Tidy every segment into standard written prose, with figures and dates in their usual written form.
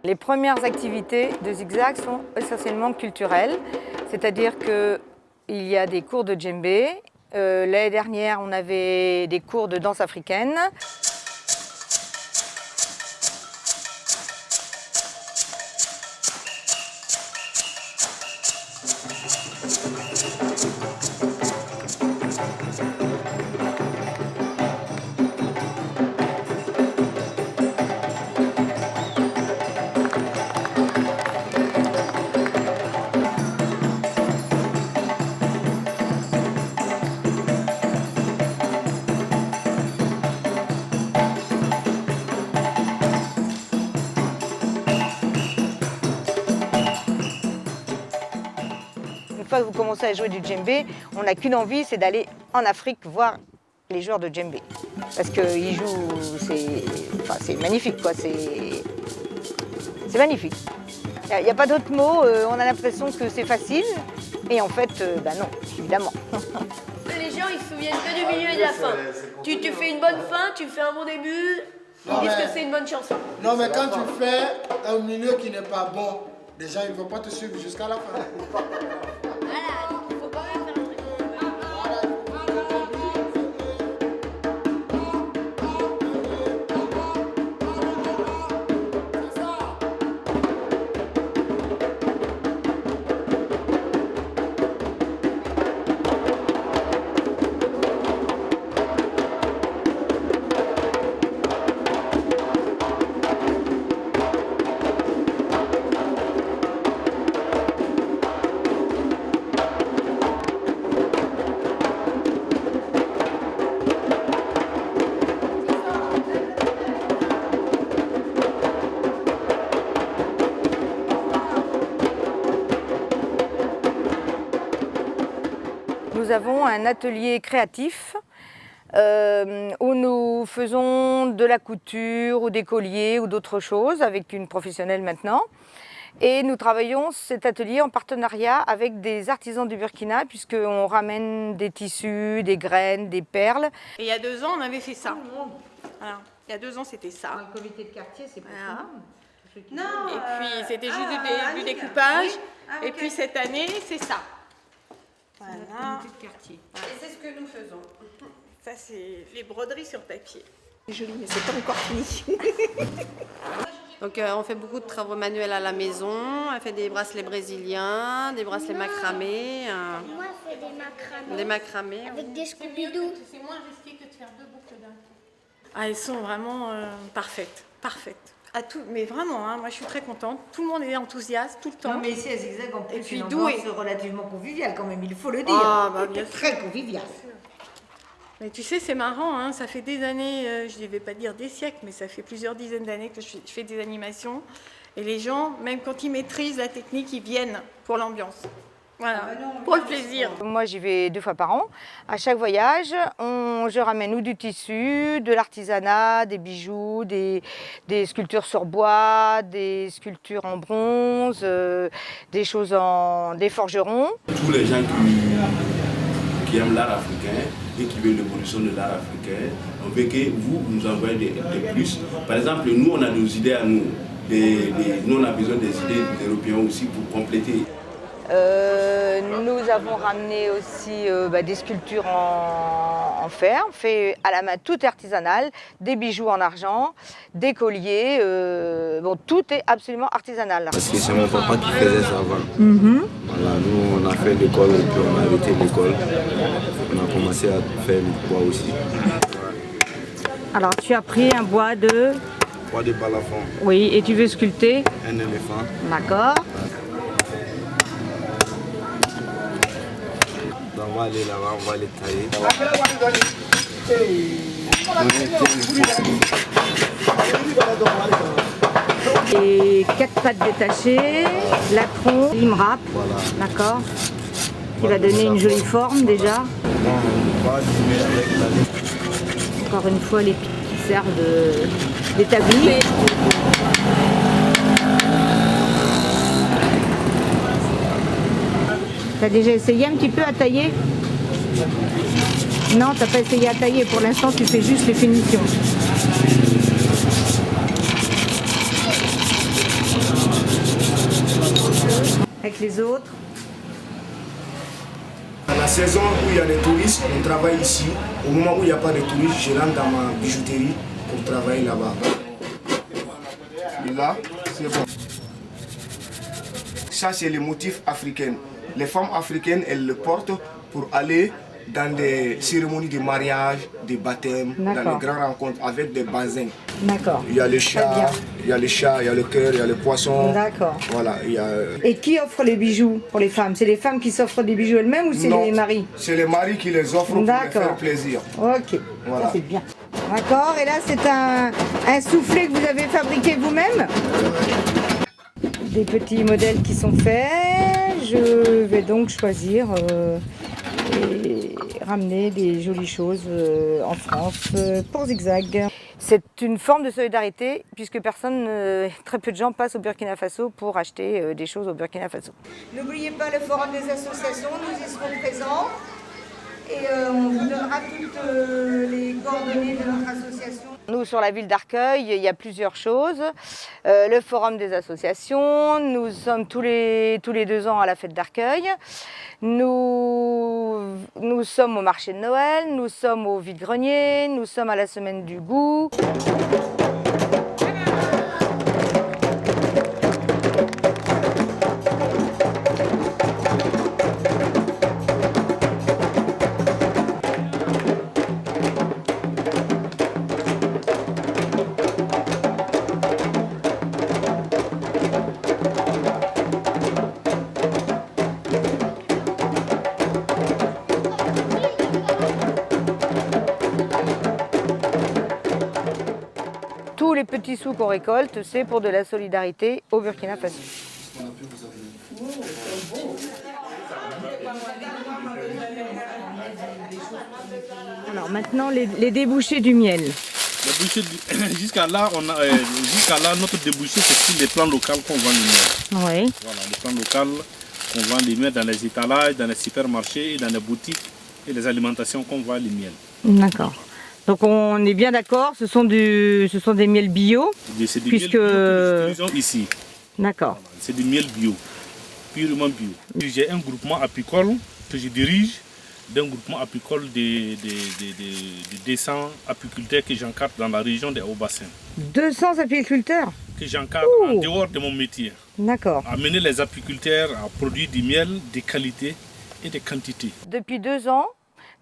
Les premières activités de Zigzag sont essentiellement culturelles, c'est-à-dire qu'il y a des cours de djembé. L'année dernière, on avait des cours de danse africaine. Une fois que vous commencez à jouer du djembé, on n'a qu'une envie, c'est d'aller en Afrique voir les joueurs de djembé. Parce qu'ils jouent, c'est magnifique quoi, c'est magnifique. Il n'y a pas d'autre mot, on a l'impression que c'est facile, et en fait, non, évidemment. Les gens, ils se souviennent que du milieu et de la fin. Tu fais une bonne fin, tu fais un bon début, ils disent que c'est une bonne chanson. Non, mais quand tu fais un milieu qui n'est pas bon, les gens ils ne vont pas te suivre jusqu'à la fin. Voilà, il faut quand même faire un truc. Nous avons un atelier créatif où nous faisons de la couture ou des colliers ou d'autres choses avec une professionnelle maintenant. Et nous travaillons cet atelier en partenariat avec des artisans du Burkina puisqu'on ramène des tissus, des graines, des perles. Et il y a 2 ans, on avait fait ça. Voilà. Il y a 2 ans, c'était ça. Le comité de quartier, c'est pas Voilà. Non, Et puis, c'était juste du découpage. Et puis, cette année, c'est ça. Voilà. de quartier. et c'est ce que nous faisons. Ça, c'est les broderies sur papier. C'est joli, mais c'est pas encore fini. Donc on fait beaucoup de travaux manuels à la maison, elle fait des bracelets brésiliens, des bracelets macramés. Moi, je fais des macramés. Des macramés. Avec des Scooby-Doo. C'est moins risqué que de faire 2 boucles d'un coup. Ah, elles sont vraiment parfaites, parfaites. À tout, mais vraiment, hein, moi je suis très contente. Tout le monde est enthousiaste tout le temps. Non mais ici à Zigzag, en plus, Et puis une doué. ambiance relativement conviviale quand même, il faut le dire. Ah, bah, bien sûr. Très convivial. Mais tu sais, c'est marrant, hein, ça fait des années, je ne vais pas dire des siècles, mais ça fait plusieurs dizaines d'années que je fais des animations. Et les gens, même quand ils maîtrisent la technique, ils viennent pour l'ambiance. Voilà, pour le plaisir. Moi j'y vais 2 fois par an. À chaque voyage, je ramène ou du tissu, de l'artisanat, des bijoux, des sculptures sur bois, des sculptures en bronze, des choses des forgerons. Tous les gens qui aiment l'art africain et qui veulent l'évolution de l'art africain, on veut que vous nous envoyez des plus. Par exemple, nous on a nos idées à nous. Nous on a besoin des idées des Européens aussi pour compléter. Nous avons ramené aussi des sculptures en fer, fait à la main, tout artisanal, des bijoux en argent, des colliers, tout est absolument artisanal. Parce que c'est mon papa qui faisait ça avant. Voilà, nous on a fait l'école et puis on a arrêté l'école. On a commencé à faire le bois aussi. Alors tu as pris un bois de... Bois de balafon. Oui, et tu veux sculpter? Un éléphant. D'accord. On va aller là-bas, on va les tailler. Et 4 pattes détachées, la tronc, l'imrap, d'accord, qui va donner une jolie forme déjà. Encore une fois, les pics qui servent d'établi. T'as déjà essayé un petit peu à tailler? Non, t'as pas essayé à tailler. Pour l'instant, tu fais juste les finitions. les autres? À la saison où il y a des touristes, on travaille ici. Au moment où il n'y a pas de touristes, je rentre dans ma bijouterie pour travailler là-bas. Et là, c'est bon. Ça, c'est le motif africain. Les femmes africaines, elles le portent pour aller dans des cérémonies de mariage, de baptême, dans les grandes rencontres avec des bassins. D'accord. Il y a le chat, il y a le chat, il y a le cœur, il y a le poisson. D'accord. Voilà, il y a... Et qui offre les bijoux pour les femmes? C'est les femmes qui s'offrent des bijoux elles-mêmes ou c'est les maris? C'est les maris qui les offrent pour les faire plaisir. Ok, voilà. Ça c'est bien. D'accord, et là c'est un soufflet que vous avez fabriqué vous-même? Des petits modèles qui sont faits. Je vais donc choisir et ramener des jolies choses en France pour Zigzag. C'est une forme de solidarité puisque très peu de gens passent au Burkina Faso pour acheter des choses au Burkina Faso. N'oubliez pas le forum des associations, nous y serons présents et on vous donnera toutes les coordonnées de notre association. Nous, sur la ville d'Arcueil, il y a plusieurs choses. Le forum des associations, nous sommes tous les 2 ans à la fête d'Arcueil. Nous sommes au marché de Noël, nous sommes au vide-grenier, nous sommes à la semaine du goût. Tous les petits sous qu'on récolte, c'est pour de la solidarité au Burkina Faso. Alors maintenant, les débouchés du miel. Jusqu'à là, notre débouché, c'est sur les plans locaux qu'on vend le miel. Oui. Voilà, les plans locaux qu'on vend le miel dans les étalages, dans les supermarchés, dans les boutiques et les alimentations qu'on vend le miel. D'accord. Donc on est bien d'accord, ce sont des miels bio, c'est du puisque... miel bio que nous utilisons ici. D'accord. Voilà, c'est du miel bio, purement bio. J'ai un groupement apicole que je dirige, d'un groupement apicole de 200 apiculteurs que j'encadre dans la région des Hauts-Bassins. 200 apiculteurs? Que j'encadre en dehors de mon métier. D'accord. Amener les apiculteurs à produire du miel de qualité et de quantité. Depuis 2 ans,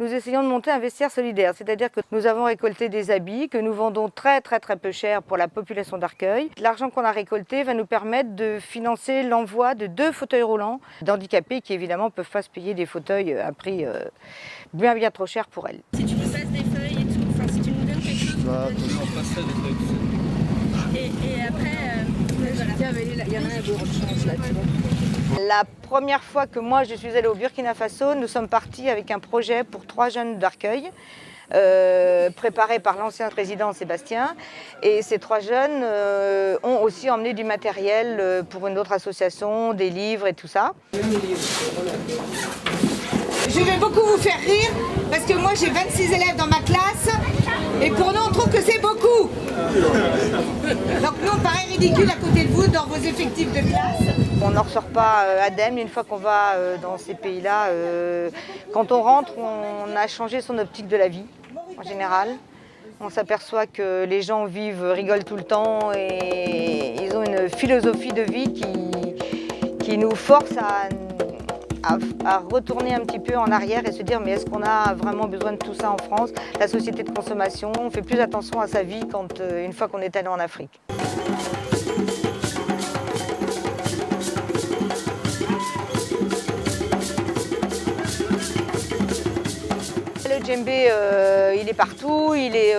nous essayons de monter un vestiaire solidaire, c'est-à-dire que nous avons récolté des habits que nous vendons très peu cher pour la population d'Arcueil. L'argent qu'on a récolté va nous permettre de financer l'envoi de 2 fauteuils roulants d'handicapés qui évidemment ne peuvent pas se payer des fauteuils à prix bien trop cher pour elles. Si tu nous passes des feuilles et tout, enfin si tu nous donnes quelque chose. Et après, il y en a un beurre de chance là, tu vois. La première fois que moi je suis allée au Burkina Faso, nous sommes partis avec un projet pour 3 jeunes d'Arcueil, préparé par l'ancien président Sébastien. Et ces 3 jeunes ont aussi emmené du matériel pour une autre association, des livres et tout ça. Je vais beaucoup vous faire rire parce que moi j'ai 26 élèves dans ma classe et pour nous on trouve que c'est beaucoup. Donc nous on paraît ridicule à côté de vous dans vos effectifs de classe. On n'en ressort pas indemne une fois qu'on va dans ces pays-là. Quand on rentre, on a changé son optique de la vie en général. On s'aperçoit que les gens rigolent tout le temps et ils ont une philosophie de vie qui nous force à retourner un petit peu en arrière et se dire mais est-ce qu'on a vraiment besoin de tout ça en France? La société de consommation, on fait plus attention à sa vie une fois qu'on est allé en Afrique. Le djembé, il est partout, il est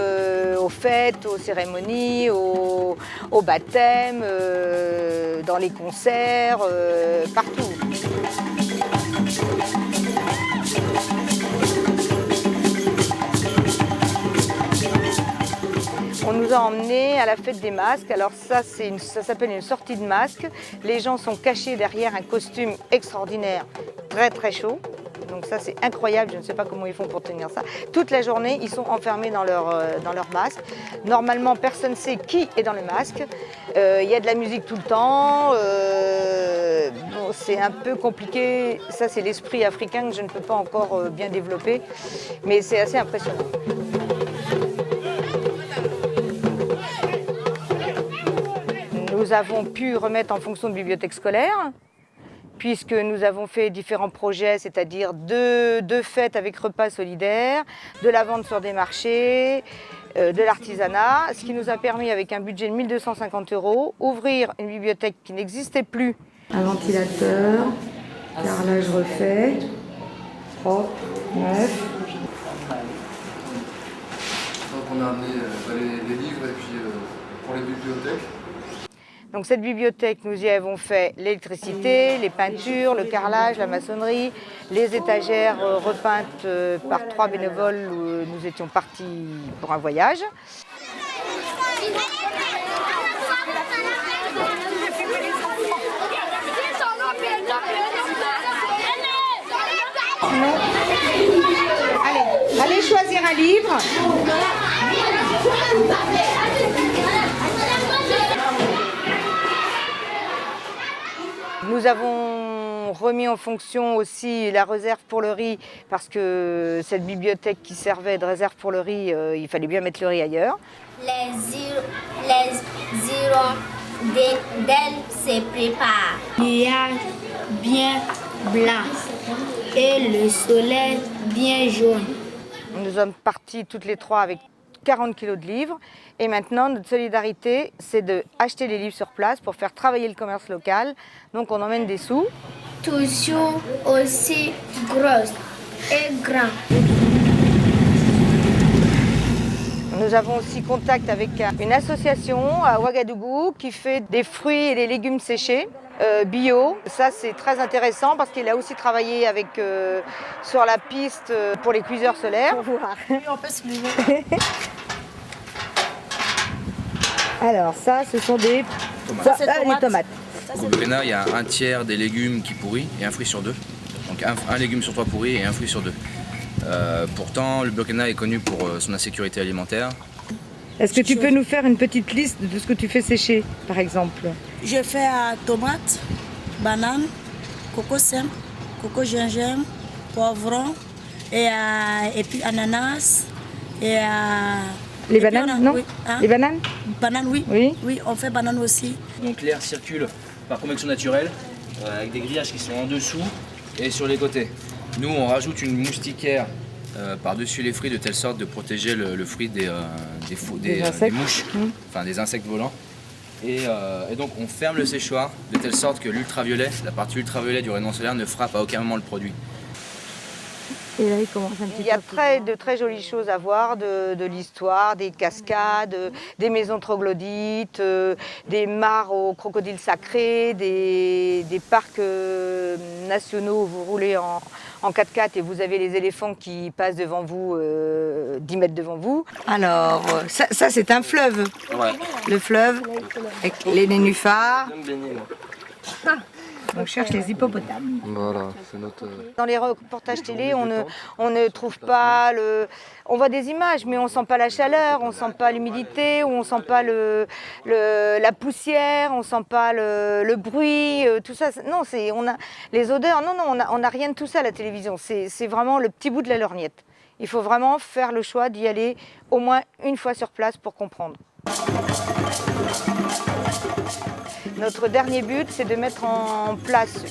aux fêtes, aux cérémonies, au baptême, dans les concerts, partout. On nous a emmenés à la fête des masques. Alors ça s'appelle une sortie de masque. Les gens sont cachés derrière un costume extraordinaire, très chaud. Donc ça c'est incroyable, je ne sais pas comment ils font pour tenir ça. Toute la journée, ils sont enfermés dans leur masque. Normalement, personne ne sait qui est dans le masque. Il y a de la musique tout le temps. Bon, c'est un peu compliqué. Ça c'est l'esprit africain que je ne peux pas encore bien développer. Mais c'est assez impressionnant. Nous avons pu remettre en fonction de bibliothèque scolaire, puisque nous avons fait différents projets, c'est-à-dire deux fêtes avec repas solidaires, de la vente sur des marchés, de l'artisanat, ce qui nous a permis, avec un budget de 1 250 €, ouvrir une bibliothèque qui n'existait plus. Un ventilateur, carrelage refait, propre, neuf. Donc on a amené les livres et puis pour les bibliothèques. Donc cette bibliothèque, nous y avons fait l'électricité, les peintures, le carrelage, la maçonnerie, les étagères repeintes par 3 bénévoles où nous étions partis pour un voyage. Allez choisir un livre. Nous avons remis en fonction aussi la réserve pour le riz parce que cette bibliothèque qui servait de réserve pour le riz, il fallait bien mettre le riz ailleurs. Les hirondelles se préparent. Le nuage bien blanc et le soleil bien jaune. Nous sommes partis toutes les trois avec 40 kilos de livres. Et maintenant, notre solidarité, c'est d'acheter les livres sur place pour faire travailler le commerce local. Donc on emmène des sous. Toujours aussi grosses et grands. Nous avons aussi contact avec une association à Ouagadougou qui fait des fruits et des légumes séchés bio. Ça, c'est très intéressant parce qu'il a aussi travaillé avec, sur la piste pour les cuiseurs solaires. On peut se lever. Alors ça, ce sont des tomates. Au Burkina, il y a un tiers des légumes qui pourrit et un fruit sur 2. Donc un légume sur 3 pourrit et un fruit sur 2. Pourtant, le Burkina est connu pour son insécurité alimentaire. Est-ce que tu peux nous faire une petite liste de ce que tu fais sécher, par exemple? Je fais tomates, bananes, coco simple, coco gingembre, poivron et puis ananas et les bananes, non? Oui, hein? Les bananes? Bananes, oui. Oui, on fait bananes aussi. Donc l'air circule par convection naturelle avec des grillages qui sont en dessous et sur les côtés. Nous, on rajoute une moustiquaire par-dessus les fruits de telle sorte de protéger le fruit des mouches, enfin des insectes volants. Et donc on ferme le séchoir de telle sorte que l'ultraviolet, la partie ultraviolet du rayonnement solaire ne frappe à aucun moment le produit. Et là, il y a de très jolies choses à voir, de l'histoire, des cascades, des maisons troglodytes, des mares aux crocodiles sacrés, des parcs nationaux où vous roulez en 4x4 et vous avez les éléphants qui passent devant vous, 10 mètres devant vous. Alors, ça c'est un fleuve. Ouais. Le fleuve, avec les nénuphars. On cherche les hippopotames. Voilà, c'est notre... Dans les reportages télé, on ne trouve pas le... On voit des images, mais on ne sent pas la chaleur, on ne sent pas l'humidité, on ne sent pas la poussière, on ne sent pas le bruit, tout ça. Non, on a les odeurs, non, on n'a rien de tout ça à la télévision. C'est vraiment le petit bout de la lorgnette. Il faut vraiment faire le choix d'y aller au moins une fois sur place pour comprendre. Notre dernier but, c'est de mettre en place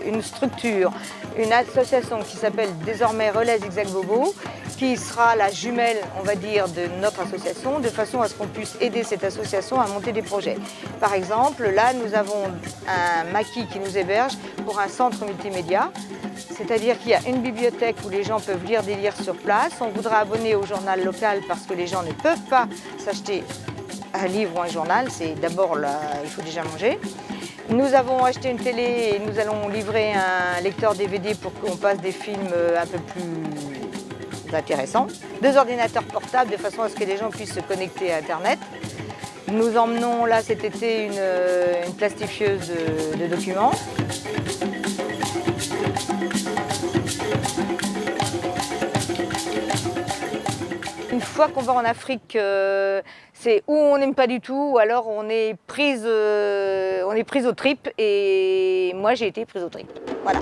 une structure, une association qui s'appelle désormais Relais Zigzag Bobo, qui sera la jumelle, on va dire, de notre association, de façon à ce qu'on puisse aider cette association à monter des projets. Par exemple, là, nous avons un maquis qui nous héberge pour un centre multimédia, c'est-à-dire qu'il y a une bibliothèque où les gens peuvent lire des livres sur place. On voudra abonner au journal local parce que les gens ne peuvent pas s'acheter un livre ou un journal, c'est d'abord là, il faut déjà manger. Nous avons acheté une télé et nous allons livrer un lecteur DVD pour qu'on passe des films un peu plus intéressants. 2 ordinateurs portables de façon à ce que les gens puissent se connecter à Internet. Nous emmenons là cet été une plastifieuse de documents. fois qu'on va en Afrique, c'est où on n'aime pas du tout, ou alors on est prise aux tripes, et moi j'ai été prise aux tripes. Voilà.